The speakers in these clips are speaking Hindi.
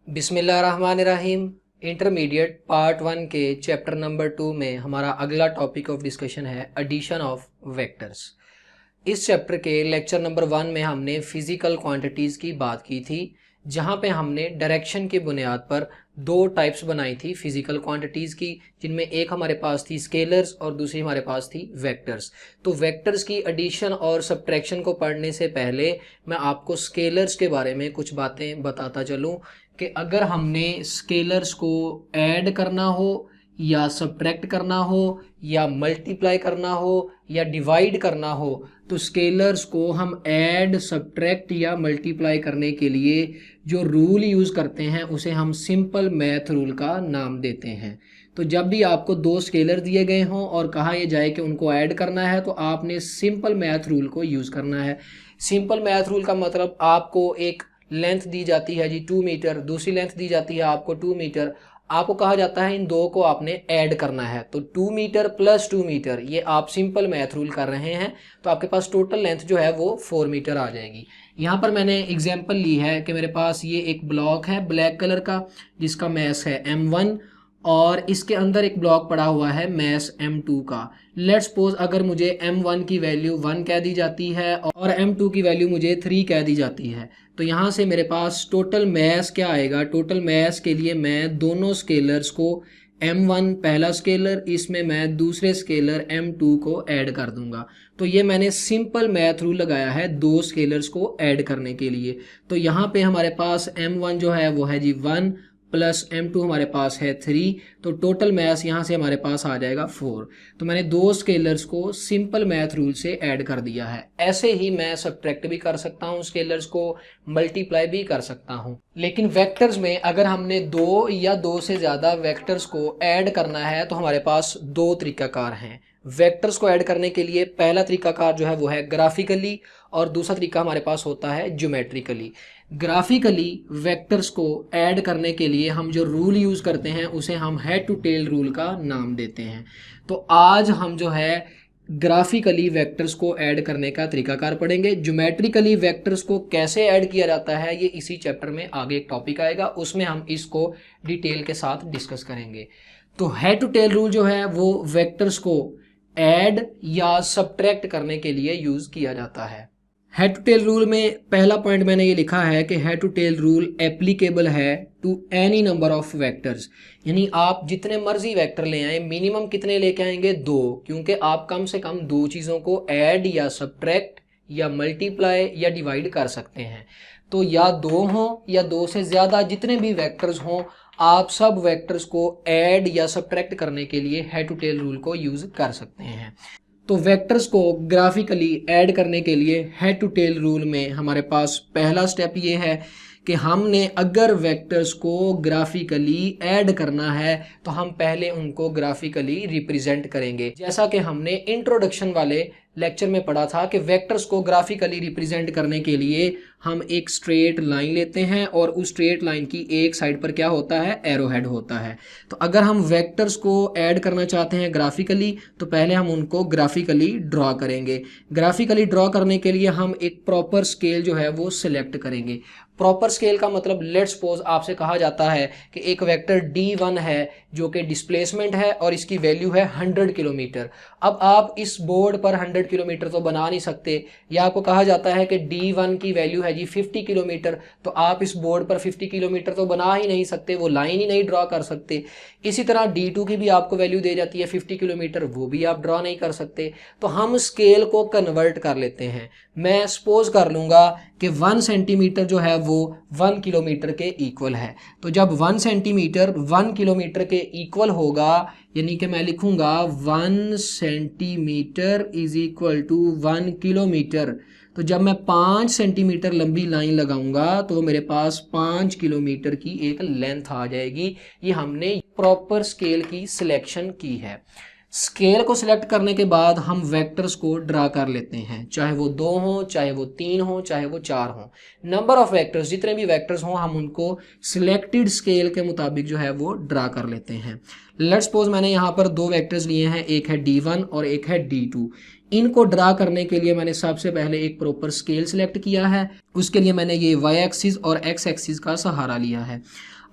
बिस्मिल्लाहिर्रहमानिर्रहीम। इंटरमीडिएट पार्ट 1 के चैप्टर नंबर 2 में हमारा अगला टॉपिक ऑफ डिस्कशन है एडिशन ऑफ वेक्टर्स। इस चैप्टर के लेक्चर नंबर 1 में हमने फिजिकल क्वांटिटीज़ की बात की थी, जहाँ पे हमने डायरेक्शन की बुनियाद पर दो टाइप्स बनाई थी फिजिकल क्वांटिटीज़ की, जिनमें एक हमारे पास थी स्केलर्स और दूसरी हमारे पास थी वेक्टर्स। तो वेक्टर्स की एडिशन और सब्ट्रैक्शन को पढ़ने से पहले मैं आपको स्केलर्स के बारे में कुछ बातें बताता चलूँ कि अगर हमने स्केलर्स को ऐड करना हो या सब्ट्रैक्ट करना हो या मल्टीप्लाई करना हो या डिवाइड करना हो, तो स्केलर्स को हम ऐड, सब्ट्रैक्ट या मल्टीप्लाई करने के लिए जो रूल यूज़ करते हैं उसे हम सिंपल मैथ रूल का नाम देते हैं। तो जब भी आपको दो स्केलर दिए गए हों और कहा यह जाए कि उनको ऐड करना है, तो आपने सिंपल मैथ रूल को यूज़ करना है। सिंपल मैथ रूल का मतलब आपको एक लेंथ दी जाती है जी 2 मीटर, दूसरी लेंथ दी जाती है आपको 2 मीटर, आपको कहा जाता है इन दो को आपने ऐड करना है, तो 2 मीटर प्लस 2 मीटर ये आप सिंपल मैथ रूल कर रहे हैं, तो आपके पास टोटल लेंथ जो है वो 4 मीटर आ जाएगी। यहाँ पर मैंने एग्जांपल ली है कि मेरे पास ये एक ब्लॉक है ब्लैक कलर का जिसका मैस है m1 और इसके अंदर एक ब्लॉक पड़ा हुआ है मैस m2 का। लेट्स सपोज अगर मुझे m1 की वैल्यू 1 कह दी जाती है और m2 की वैल्यू मुझे 3 कह दी जाती है, तो यहाँ से मेरे पास टोटल मैस क्या आएगा। टोटल मैस के लिए मैं दोनों स्केलर्स को m1 पहला स्केलर, इसमें मैं दूसरे स्केलर m2 को ऐड कर दूंगा। तो ये मैंने सिंपल मैथ रूल लगाया है दो स्केलर्स को ऐड करने के लिए। तो यहाँ पे हमारे पास m1 जो है वो है जी 1 प्लस m2 हमारे पास है 3, तो टोटल मैथ यहाँ से हमारे पास आ जाएगा 4। तो मैंने दो स्केलर्स को सिंपल मैथ रूल से ऐड कर दिया है। ऐसे ही मैं सब्ट्रैक्ट भी कर सकता हूँ स्केलर्स को, मल्टीप्लाई भी कर सकता हूँ। लेकिन वेक्टर्स में अगर हमने दो या दो से ज़्यादा वेक्टर्स को ऐड करना है तो हमारे पास दो तरीकाकार हैं। वेक्टर्स को ऐड करने के लिए पहला तरीकाकार जो है वो है ग्राफिकली और दूसरा तरीका हमारे पास होता है ज्योमेट्रिकली। ग्राफिकली वेक्टर्स को ऐड करने के लिए हम जो रूल यूज़ करते हैं उसे हम हेड टू टेल रूल का नाम देते हैं। तो आज हम जो है ग्राफिकली वेक्टर्स को ऐड करने का तरीकाकार पढ़ेंगे। ज्योमेट्रिकली वेक्टर्स को कैसे ऐड किया जाता है ये इसी चैप्टर में आगे एक टॉपिक आएगा, उसमें हम इसको डिटेल के साथ डिस्कस करेंगे। तो हेड टू टेल रूल जो है वो वेक्टर्स को ऐड या सब्ट्रैक्ट करने के लिए यूज़ किया जाता है। हेड टू टेल रूल में पहला पॉइंट मैंने ये लिखा है कि head to tail rule applicable है to any number of vectors, यानी आप जितने मर्जी वेक्टर ले आए, मिनिमम कितने लेके आएंगे 2, क्योंकि आप कम से कम दो चीज़ों को ऐड या सब्ट्रैक्ट या मल्टीप्लाई या डिवाइड कर सकते हैं। तो या 2 हों या 2 से ज़्यादा, जितने भी वेक्टर्स हों आप सब वेक्टर्स को ऐड या सब्ट्रैक्ट करने के लिए हेड टू टेल रूल को यूज़ कर सकते हैं। तो वेक्टर्स को ग्राफिकली ऐड करने के लिए हेड टू टेल रूल में हमारे पास पहला स्टेप ये है कि हमने अगर वेक्टर्स को ग्राफिकली ऐड करना है तो हम पहले उनको ग्राफिकली रिप्रेजेंट करेंगे। जैसा कि हमने इंट्रोडक्शन वाले लेक्चर में पढ़ा था कि वेक्टर्स को ग्राफिकली रिप्रेजेंट करने के लिए हम एक स्ट्रेट लाइन लेते हैं और उस स्ट्रेट लाइन की एक साइड पर क्या होता है, एरो हेड होता है। तो अगर हम वेक्टर्स को ऐड करना चाहते हैं ग्राफिकली तो पहले हम उनको ग्राफिकली ड्रॉ करेंगे। ग्राफिकली ड्रॉ करने के लिए हम एक प्रॉपर स्केल जो है वो सिलेक्ट करेंगे। प्रॉपर स्केल का मतलब लेट्स सपोज आपसे कहा जाता है कि एक वेक्टर D1 है जो कि डिस्प्लेसमेंट है और इसकी वैल्यू है 100 किलोमीटर। अब आप इस बोर्ड पर 100 किलोमीटर तो बना नहीं सकते, या आपको कहा जाता है कि D1 की वैल्यू है जी 50 किलोमीटर, तो आप इस बोर्ड पर 50 किलोमीटर तो बना ही नहीं सकते, वो लाइन ही नहीं ड्रॉ कर सकते। इसी तरह D2 की भी आपको वैल्यू दे जाती है 50 किलोमीटर, वो भी आप ड्रॉ नहीं कर सकते। तो हम स्केल को कन्वर्ट कर लेते हैं। मैं सपोज कर लूँगा कि 1 सेंटीमीटर जो है वो 1 किलोमीटर के इक्वल है। तो जब 1 सेंटीमीटर 1 किलोमीटर के इक्वल होगा, यानी कि मैं लिखूंगा 1 centimetre is equal to 1 kilometre, तो जब मैं 5 सेंटीमीटर लंबी लाइन लगाऊंगा तो मेरे पास 5 किलोमीटर की एक लेंथ आ जाएगी। ये हमने प्रॉपर स्केल की सिलेक्शन की है। स्केल को सिलेक्ट करने के बाद हम वेक्टर्स को ड्रा कर लेते हैं, चाहे वो 2 हों, चाहे वो 3 हों, चाहे वो 4 हों। नंबर ऑफ वेक्टर्स, जितने भी वेक्टर्स हों हम उनको सिलेक्टेड स्केल के मुताबिक जो है वो ड्रा कर लेते हैं। लेट्स सपोज मैंने यहाँ पर दो वेक्टर्स लिए हैं, एक है D1 और एक है D2। इनको ड्रा करने के लिए मैंने सबसे पहले एक प्रॉपर स्केल सिलेक्ट किया है। उसके लिए मैंने ये वाई एक्सिस और एक्स एक्सिस का सहारा लिया है।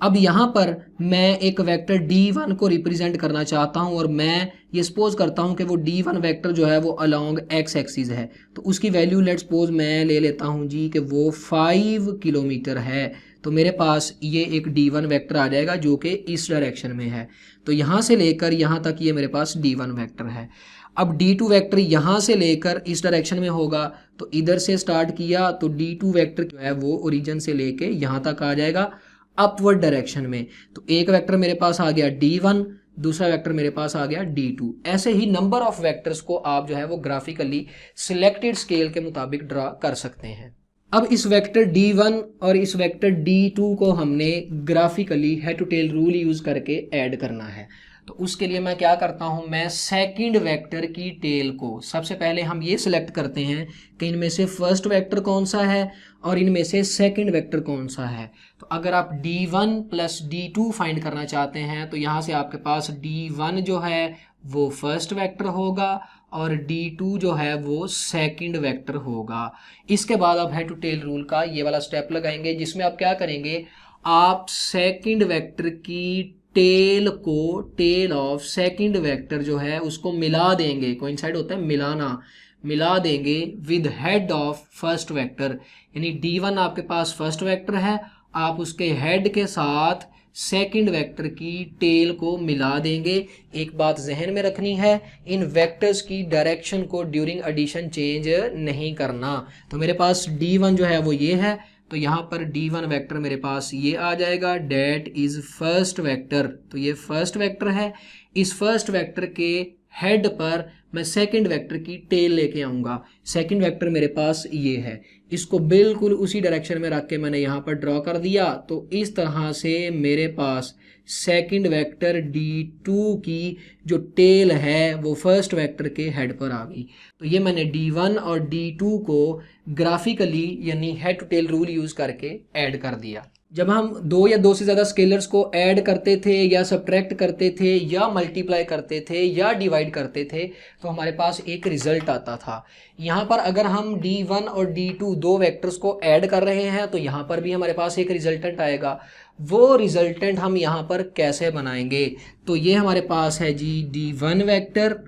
अब यहाँ पर मैं एक वेक्टर d1 को रिप्रेजेंट करना चाहता हूँ और मैं ये सपोज करता हूँ कि वो d1 वेक्टर जो है वो अलोंग x एक्सिस है। तो उसकी वैल्यू लेट्स सपोज मैं ले लेता हूँ जी कि वो 5 किलोमीटर है। तो मेरे पास ये एक d1 वेक्टर आ जाएगा जो कि इस डायरेक्शन में है। तो यहाँ से लेकर यहाँ तक ये मेरे पास d1 वेक्टर है। अब d2 वेक्टर यहाँ से लेकर इस डायरेक्शन में होगा, तो इधर से स्टार्ट किया तो d2 वेक्टर जो है वो ओरिजिन से लेके यहाँ तक आ जाएगा अपवर्ड डायरेक्शन में। तो एक वेक्टर मेरे पास आ गया d1, दूसरा वेक्टर मेरे पास आ गया d2। ऐसे ही नंबर ऑफ वेक्टर्स को आप जो है वो ग्राफिकली सिलेक्टेड स्केल के मुताबिक ड्रा कर सकते हैं। अब इस वेक्टर d1 और इस वेक्टर d2 को हमने graphically head to tail rule use करके ऐड करना है। तो उसके लिए मैं क्या करता हूं, मैं सेकंड वेक्टर की टेल को सबसे पहले हम ये सिलेक्ट करते हैं कि इनमें से फर्स्ट वेक्टर कौन सा है और इनमें से सेकंड वेक्टर कौन सा है। तो अगर आप d1 प्लस d2 फाइंड करना चाहते हैं तो यहाँ से आपके पास d1 जो है वो फर्स्ट वेक्टर होगा और d2 जो है वो सेकंड वेक्टर होगा। इसके बाद आप हेड टू टेल रूल का ये वाला स्टेप लगाएंगे जिसमें आप क्या करेंगे, आप सेकंड वेक्टर की टेल को, टेल ऑफ सेकंड वेक्टर जो है उसको मिला देंगे, कोइंसाइड होता है मिलाना, मिला देंगे with head of first vector. यानी d1 आपके पास फर्स्ट वेक्टर है, आप उसके हेड के साथ सेकंड वेक्टर की टेल को मिला देंगे। एक बात जहन में रखनी है, इन वेक्टर्स की डायरेक्शन को ड्यूरिंग एडिशन चेंज नहीं करना। तो मेरे पास d1 जो है वो ये है, तो यहाँ पर d1 वेक्टर मेरे पास ये आ जाएगा, डेट इज फर्स्ट वेक्टर। तो ये फर्स्ट वेक्टर है, इस फर्स्ट वेक्टर के हेड पर मैं सेकंड वेक्टर की टेल लेके आऊँगा। सेकंड वेक्टर मेरे पास ये है, इसको बिल्कुल उसी डायरेक्शन में रख के मैंने यहाँ पर ड्रॉ कर दिया। तो इस तरह से मेरे पास सेकंड वेक्टर d2 की जो टेल है वो फर्स्ट वेक्टर के हेड पर आ गई। तो ये मैंने d1 और d2 को ग्राफिकली यानी head to tail rule use करके ऐड कर दिया। जब हम दो या दो से ज़्यादा स्केलर्स को ऐड करते थे या सब्ट्रैक्ट करते थे या मल्टीप्लाई करते थे या डिवाइड करते थे तो हमारे पास एक रिजल्ट आता था। यहाँ पर अगर हम d1 और d2 दो वेक्टर्स को ऐड कर रहे हैं तो यहाँ पर भी हमारे पास एक रिजल्टेंट आएगा। वो रिजल्टेंट हम यहाँ पर कैसे बनाएंगे, तो ये हमारे पास है जी d1 वेक्टर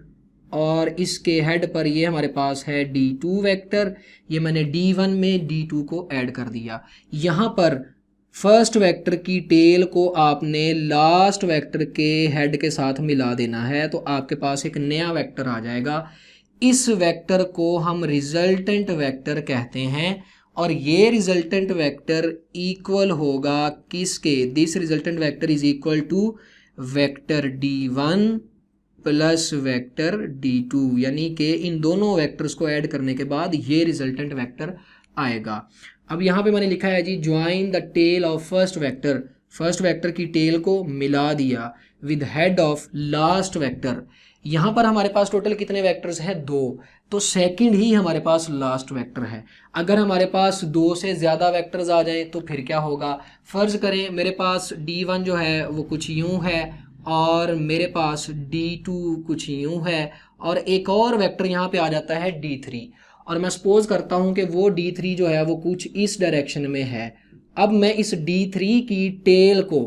और इसके हेड पर ये हमारे पास है d2 वेक्टर। ये मैंने d1 में d2 को ऐड कर दिया। यहाँ पर फर्स्ट वेक्टर की टेल को आपने लास्ट वेक्टर के हेड के साथ मिला देना है, तो आपके पास एक नया वेक्टर आ जाएगा। इस वेक्टर को हम रिजल्टेंट वेक्टर कहते हैं और ये रिजल्टेंट वेक्टर इक्वल होगा किसके, this resultant vector is equal to vector d1 plus vector d2, यानी कि इन दोनों वेक्टर्स को ऐड करने के बाद ये रिजल्टेंट वेक्टर आएगा। अब यहाँ पे मैंने लिखा है G join the tail of first vector, first vector की टेल को मिला दिया with head of last vector. यहाँ पर हमारे पास टोटल कितने वेक्टर्स हैं, 2, तो सेकंड ही हमारे पास लास्ट वेक्टर है। अगर हमारे पास 2 से ज़्यादा वेक्टर्स आ जाएं तो फिर क्या होगा, फ़र्ज़ करें मेरे पास d1 जो है वो कुछ यूँ है और मेरे पास d2 कुछ यूँ है और एक और वेक्टर यहाँ पे आ जाता है d3 और मैं सपोज करता हूँ कि वो d3 जो है वो कुछ इस डायरेक्शन में है। अब मैं इस d3 की टेल को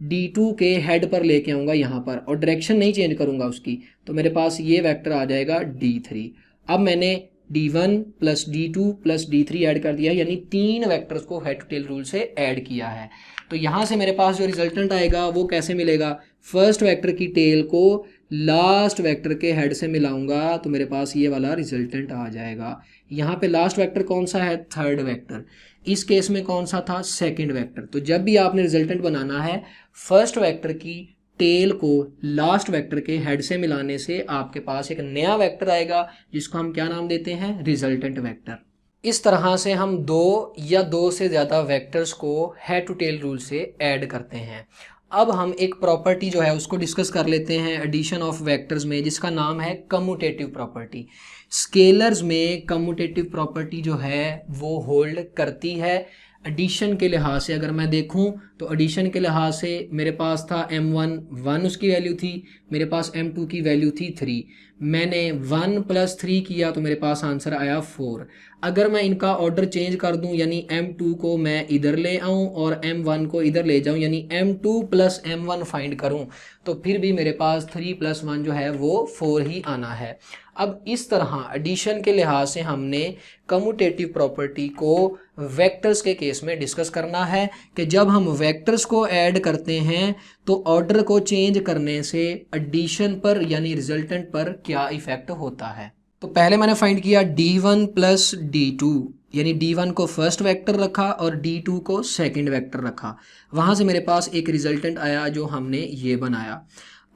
d2 के हेड पर लेके आऊँगा यहाँ पर और डायरेक्शन नहीं चेंज करूँगा उसकी, तो मेरे पास ये वेक्टर आ जाएगा d3। अब मैंने d1 plus d2 plus d3 add कर दिया, यानी 3 वेक्टर्स को हेड टू टेल रूल से ऐड किया है। तो यहाँ से मेरे पास जो रिजल्टेंट आएगा वो कैसे मिलेगा, फर्स्ट वेक्टर की टेल को लास्ट वेक्टर के हेड से मिलाऊंगा तो मेरे पास ये वाला रिजल्टेंट आ जाएगा। यहाँ पे लास्ट वेक्टर कौन सा है, थर्ड वेक्टर, इस केस में कौन सा था, सेकंड वेक्टर। तो जब भी आपने रिजल्टेंट बनाना है फर्स्ट वेक्टर की टेल को लास्ट वेक्टर के हेड से मिलाने से आपके पास एक नया वेक्टर आएगा जिसको हम क्या नाम देते हैं, रिजल्टेंट वेक्टर। इस तरह से हम 2 या 2 से ज़्यादा वेक्टर्स को हेड टू टेल रूल से ऐड करते हैं। अब हम एक प्रॉपर्टी जो है उसको डिस्कस कर लेते हैं एडिशन ऑफ वेक्टर्स में, जिसका नाम है कम्यूटेटिव प्रॉपर्टी। स्केलर्स में कम्यूटेटिव प्रॉपर्टी जो है वो होल्ड करती है। एडिशन के लिहाज से अगर मैं देखूं तो एडिशन के लिहाज से मेरे पास था m1 1 उसकी वैल्यू थी, मेरे पास m2 की वैल्यू थी 3, मैंने 1 + 3 किया तो मेरे पास आंसर आया 4। अगर मैं इनका ऑर्डर चेंज कर दूं यानी m2 को मैं इधर ले आऊं और m1 को इधर ले जाऊं यानी m2 + m1 फाइंड करूं तो फिर भी मेरे पास 3 + 1 जो है वो 4 ही आना है। अब इस तरह एडिशन के लिहाज से हमने कम्यूटेटिव प्रॉपर्टी को वेक्टर्स के केस में डिस्कस करना है कि जब हम वेक्टर्स को ऐड करते हैं तो ऑर्डर को चेंज करने से एडिशन पर यानी रिजल्टेंट पर क्या इफेक्ट होता है। तो पहले मैंने फाइंड किया d1 + d2 यानी d1 को फर्स्ट वेक्टर रखा और d2 को सेकंड वेक्टर रखा, वहां से मेरे पास एक रिजल्टेंट आया जो हमने ये बनाया।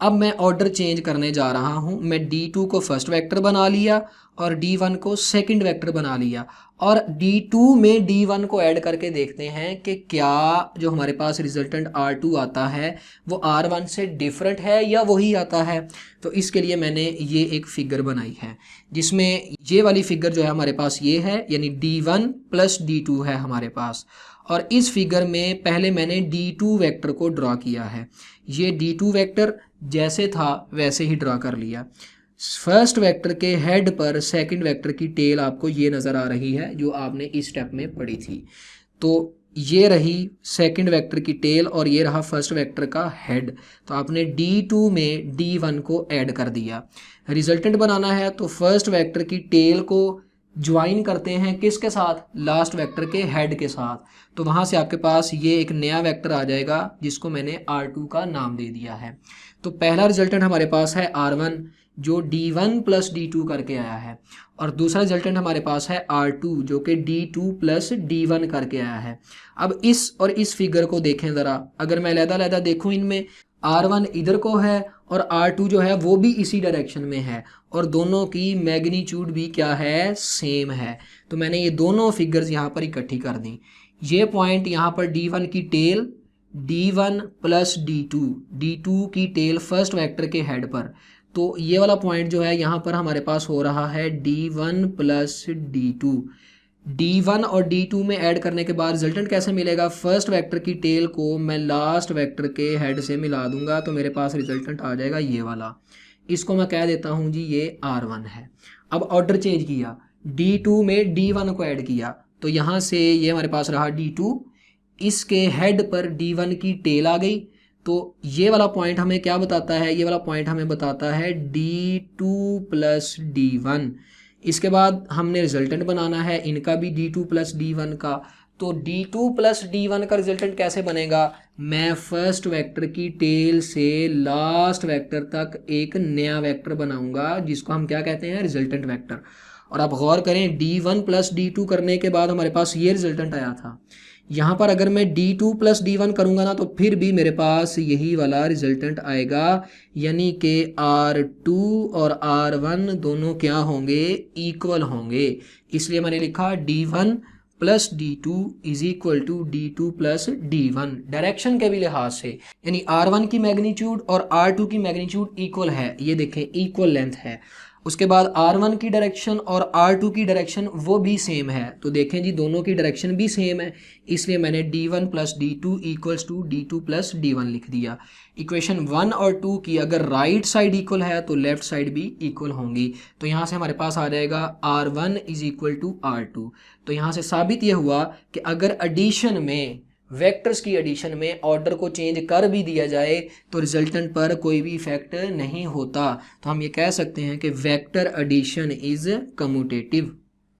अब मैं ऑर्डर चेंज करने जा रहा हूं, मैं d2 को फर्स्ट वेक्टर बना लिया और d1 को सेकंड वेक्टर बना लिया और d2 में d1 को ऐड करके देखते हैं कि क्या जो हमारे पास रिजल्टेंट r2 आता है वो r1 से डिफरेंट है या वही आता है। तो इसके लिए मैंने ये एक फिगर बनाई है जिसमें ये वाली फिगर जो है हमारे पास ये है यानी d1 + d2 है हमारे पास, और इस फिगर में पहले मैंने d2 वेक्टर को ड्रा किया है। ये d2 वेक्टर जैसे था वैसे ही ड्रा कर लिया। फर्स्ट वेक्टर के हेड पर सेकंड वेक्टर की टेल आपको ये नज़र आ रही है जो आपने इस स्टेप में पढ़ी थी। तो ये रही सेकंड वेक्टर की टेल और ये रहा फर्स्ट वेक्टर का हेड। तो आपने d2 में d1 को ऐड कर दिया। रिजल्टेंट बनाना है तो फर्स्ट वेक्टर की टेल को ज्वाइन करते हैं किसके साथ, लास्ट वेक्टर के हेड के साथ। तो वहाँ से आपके पास ये एक नया वेक्टर आ जाएगा जिसको मैंने r2 का नाम दे दिया है। तो पहला रिजल्टेंट हमारे पास है r1 जो d1 + d2 करके आया है, और दूसरा रिजल्टेंट हमारे पास है r2 जो कि d2 + d1 करके आया है। अब इस और इस फिगर को देखें ज़रा, अगर मैं अलग-अलग देखूं इनमें r1 इधर को है और r2 जो है वो भी इसी डायरेक्शन में है और दोनों की मैग्नीट्यूड भी क्या है, सेम है। तो मैंने ये दोनों फिगर्स यहाँ पर इकट्ठी कर दी। ये पॉइंट यहाँ पर d1 की टेल d1 + d2 की टेल फर्स्ट वेक्टर के हेड पर, तो ये वाला पॉइंट जो है यहाँ पर हमारे पास हो रहा है d1 + d2। d1 और d2 में ऐड करने के बाद रिजल्टेंट कैसे मिलेगा, फर्स्ट वेक्टर की टेल को मैं लास्ट वेक्टर के हेड से मिला दूंगा तो मेरे पास रिजल्टेंट आ जाएगा ये वाला। इसको मैं कह देता हूँ जी ये r1 है। अब ऑर्डर चेंज किया, d2 में d1 को ऐड किया तो यहाँ से ये हमारे पास रहा d2, इसके हेड पर d1 की टेल आ गई। तो ये वाला पॉइंट हमें क्या बताता है, ये वाला पॉइंट हमें बताता है d2 + d1। इसके बाद हमने रिजल्टेंट बनाना है इनका भी d2 + d1 का। तो d2 + d1 का रिजल्टेंट कैसे बनेगा, मैं फर्स्ट वेक्टर की टेल से लास्ट वेक्टर तक एक नया वेक्टर बनाऊंगा जिसको हम क्या कहते हैं, रिजल्टेंट वेक्टर। और आप गौर करें d1 + d2 करने के बाद हमारे पास ये रिजल्टेंट आया था। यहाँ पर अगर मैं d2 + d1 करूँगा ना तो फिर भी मेरे पास यही वाला रिजल्टेंट आएगा, यानी कि r2 और r1 दोनों क्या होंगे, इक्वल होंगे। इसलिए मैंने लिखा d1 + d2 = d2 + d1। Direction के भी लिहाज से यानी r1 की मैग्नीट्यूड और r2 की मैग्नीट्यूड इक्वल है, ये देखें इक्वल लेंथ है। उसके बाद r1 की डायरेक्शन और r2 की डायरेक्शन वो भी सेम है। तो देखें जी दोनों की डायरेक्शन भी सेम है, इसलिए मैंने d1 + d2 = d2 + d1 लिख दिया। इक्वेशन 1 और 2 की अगर राइट साइड इक्वल है तो लेफ्ट साइड भी इक्वल होंगी। तो यहाँ से हमारे पास आ जाएगा r1 = r2। तो यहाँ से साबित ये हुआ कि अगर एडिशन में, वेक्टर्स की एडिशन में ऑर्डर को चेंज कर भी दिया जाए तो रिजल्टेंट पर कोई भी इफेक्ट नहीं होता। तो हम ये कह सकते हैं कि वेक्टर एडिशन इज कम्यूटेटिव।